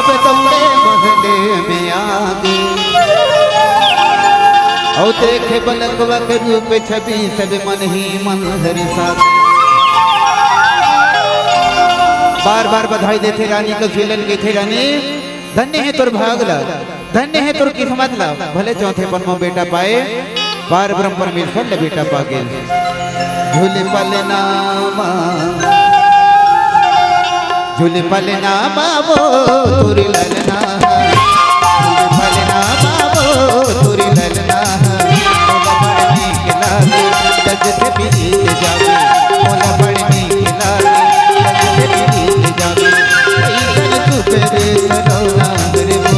अब तुमने महले में आगे और देखे बलकवा के रूप छवि सब मन ही मन हर साथ। बार बार बधाई देते रानी को झूलन के थे रानी धन्य है तुर भागला धन्य है तुर किस्मत ला भले चौथे पन में बेटा पाए बार ब्रह्म परमेश्वर ने बेटा पागे झूले पले नामा झूले पले नामा वो तुरी ललना झूले पले नामा वो तुरी ललना मोला पढ़ने के लागे लज से भी जावे मोला पढ़ने के लागे लज से भी जावे ऐसन सुपरे सलोना रे वो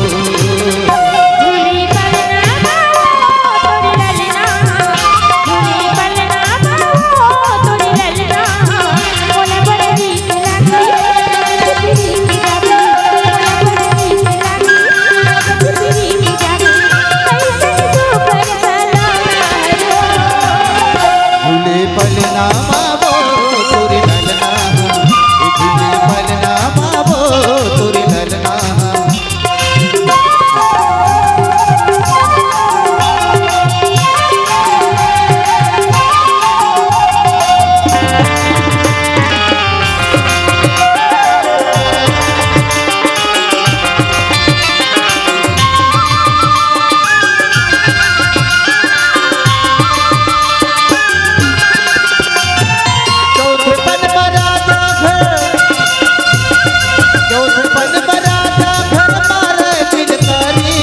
झूली पलना तोरी ललना झूली पलना तोरी ललना मोला पढ़ने के लागे लज से भी जावे मोला पढ़ने के लागे लज से भी जावे ऐसन सुपर सलोना झूले पलना बाबो तुरी ललना झूले पलना बाबो तुरी ललना चौथे पन बराजा घर चौथे पन बराजा घर मारे पिलकारी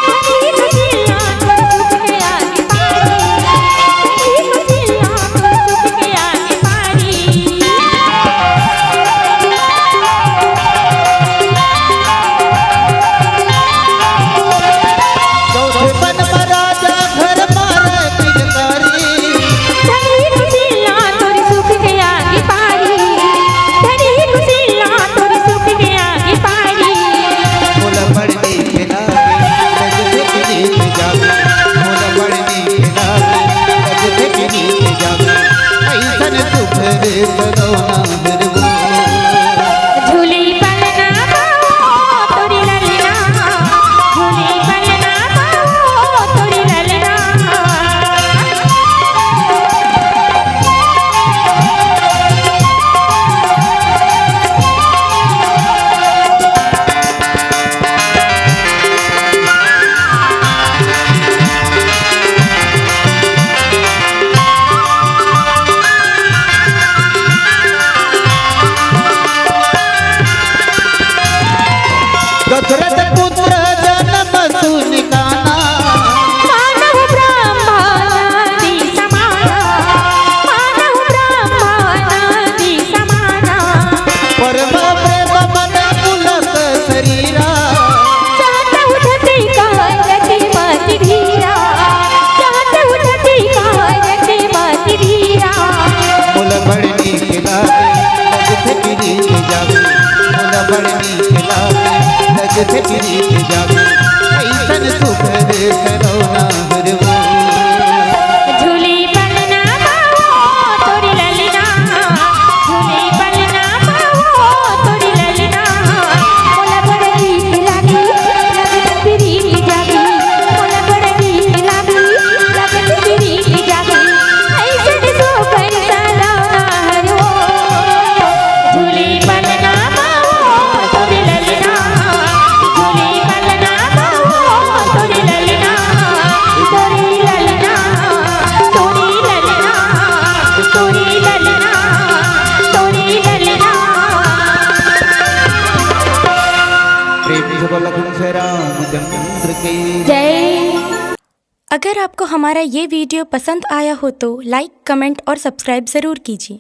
धनी खुशियाँ सुख के आगे पारी धनी खुशियाँ सुख के आगे पारी चौथे पन बराजा घर मारे पिलकारी धनी खुशियाँ तोरी सुख के आगे पारी धनी खुशियाँ तोरी सुख के आगे पारी मोला पढ़ने के लागे लज से पीत जावे मोला पढ़ने के लागे लज से पीत जावे ऐसन सुख रे सलोना रे वो झूली पलना तोरी ललना झूली पलना तोरी ललना दशरथ पुत्र जन्म सुन काना मानव ब्रह्मादि समाना मानव ब्रह्मादि समाना परम प्रेम मन पुलक शरीरा चाहत उठती कारती मति धीरा चाहत उठती कारती मति धीरा मोला पढ़ने के लागे लज से पीत जावे मोला पढ़ने के लागे लज से पीत जावे ऐसन सुख रे सलोना रे वो झूली पलना तोरी ललना झूली पलना तोरी ललना मोला पढ़ने के लागे लगत फिरी जागे मोला पढ़ने के लागे लगत फिरी जागे ऐसन सुपर सलोना रो झूली पलना तोरी ललना झूली पलना तोरी ललना तोरी ललना तोरी ललना तोरी ललना तोरी ललना प्रेम से बोला से रामचंद्र के जय। अगर आपको हमारा ये वीडियो पसंद आया हो तो लाइक, कमेंट और सब्सक्राइब ज़रूर कीजिए।